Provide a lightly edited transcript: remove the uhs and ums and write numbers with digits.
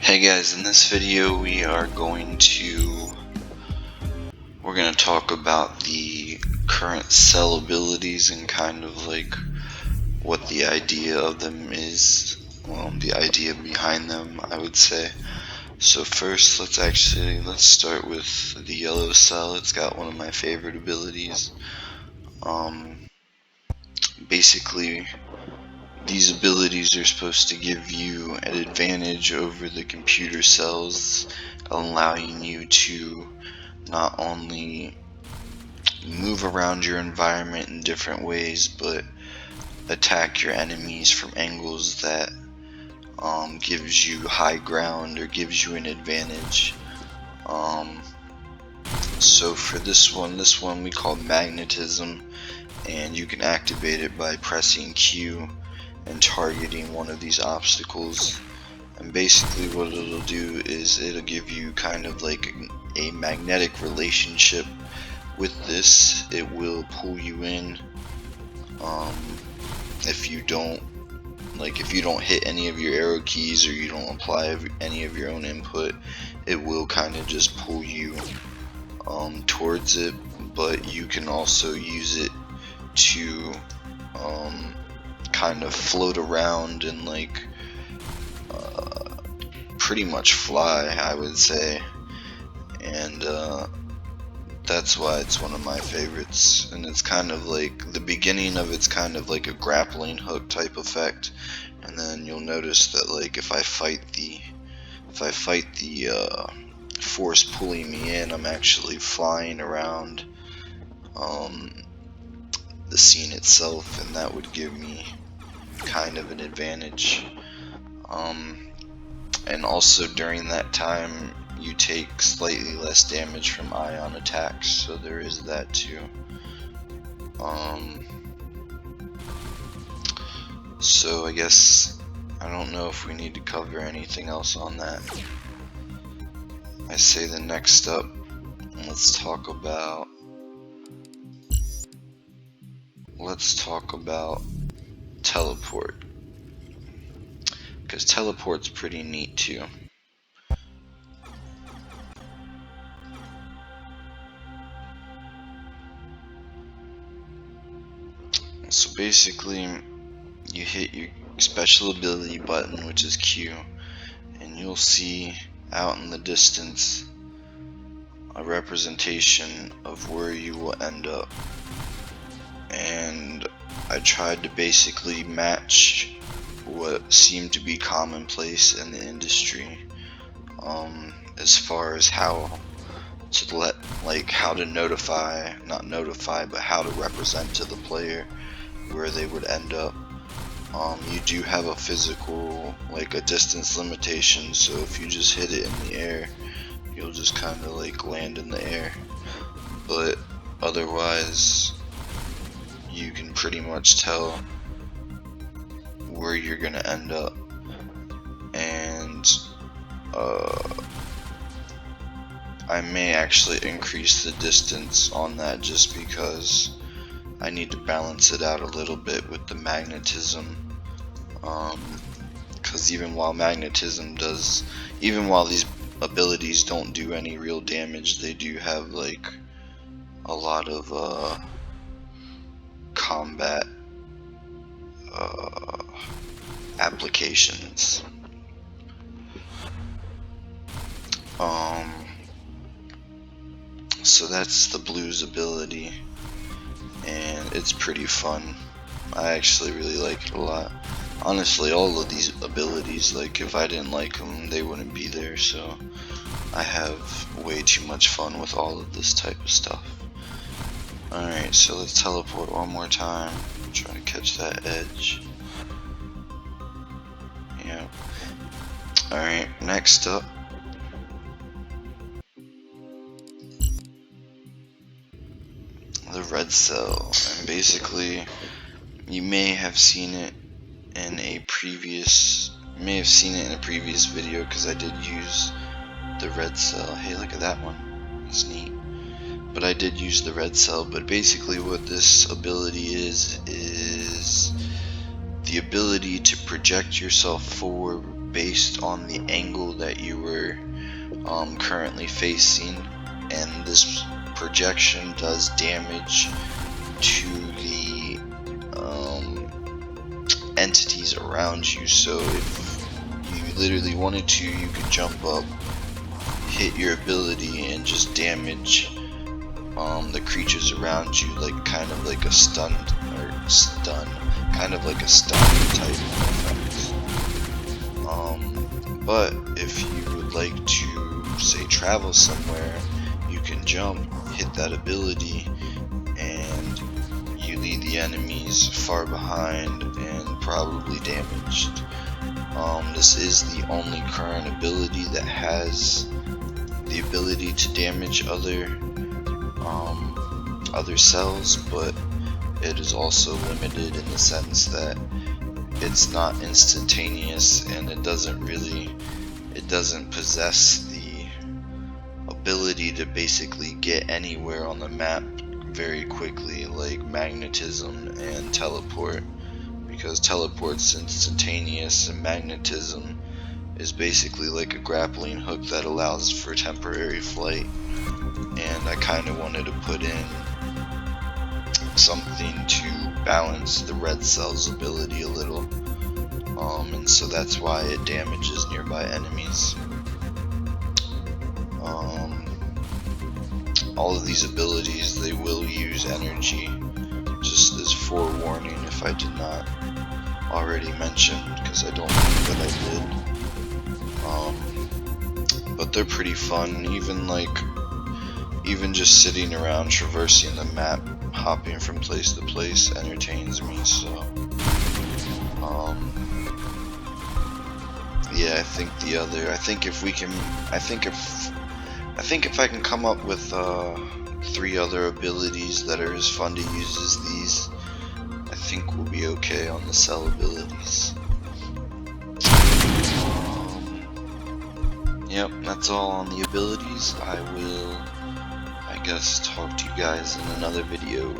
Hey guys, in this video we're going to talk about the current cell abilities and kind of like what the idea of them is, the idea behind them, I would say. So first let's start with the yellow cell. It's got one of my favorite abilities. Basically these abilities are supposed to give you an advantage over the computer cells, allowing you to not only move around your environment in different ways, but attack your enemies from angles that gives you high ground or gives you an advantage. So for this one we call magnetism, and you can activate it by pressing Q and targeting one of these obstacles. And basically what it'll do is it'll give you kind of like a magnetic relationship with this. It will pull you in. If you don't hit any of your arrow keys or you don't apply any of your own input, it will kind of just pull you towards it. But you can also use it to kind of float around and like pretty much fly, I would say. And that's why it's one of my favorites. And it's kind of like the beginning of it's kind of like a grappling hook type effect, and then you'll notice that like if I fight the force pulling me in, I'm actually flying around the scene itself, and that would give me kind of an advantage. And also during that time you take slightly less damage from ion attacks, so there is that too. So I guess I don't know if we need to cover anything else on that. I say the next up, let's talk about teleport, because teleport's pretty neat too. So basically you hit your special ability button, which is Q, and you'll see out in the distance a representation of where you will end up. And I tried to basically match what seemed to be commonplace in the industry, as far as how to how to represent to the player where they would end up. You do have a physical, like a distance limitation, so if you just hit it in the air, you'll just kind of like land in the air. But otherwise, you can pretty much tell where you're gonna end up. And I may actually increase the distance on that just because I need to balance it out a little bit with the magnetism. Because even while these abilities don't do any real damage, they do have like a lot of combat applications. So that's the blues ability, and it's pretty fun. I actually really like it a lot. Honestly, all of these abilities, like if I didn't like them, they wouldn't be there, so I have way too much fun with all of this type of stuff. Alright, so let's teleport one more time. Try to catch that edge. Yep. Alright, next up, the red cell. And basically, you may have seen it in a previous video, because I did use the red cell. Hey, look at that one. It's neat. But I did use the red cell. But basically what this ability is the ability to project yourself forward based on the angle that you were currently facing, and this projection does damage to the entities around you. So if you literally wanted to, you could jump up, hit your ability, and just damage the creatures around you, like kind of like a stun type effect. But if you would like to, say, travel somewhere, you can jump, hit that ability, and you leave the enemies far behind and probably damaged. This is the only current ability that has the ability to damage other cells, but it is also limited in the sense that it's not instantaneous, and it doesn't possess the ability to basically get anywhere on the map very quickly, like magnetism and teleport, because teleport's instantaneous and magnetism is basically like a grappling hook that allows for temporary flight. And I kind of wanted to put in something to balance the red cell's ability a little, and so that's why it damages nearby enemies. All of these abilities, they will use energy, just as forewarning if I did not already mention, because I don't think that I did. But they're pretty fun. Even just sitting around traversing the map, hopping from place to place, entertains me. So yeah, I think if I can come up with 3 other abilities that are as fun to use as these, I think we'll be okay on the cell abilities. Yep, that's all on the abilities. I will, I guess, talk to you guys in another video.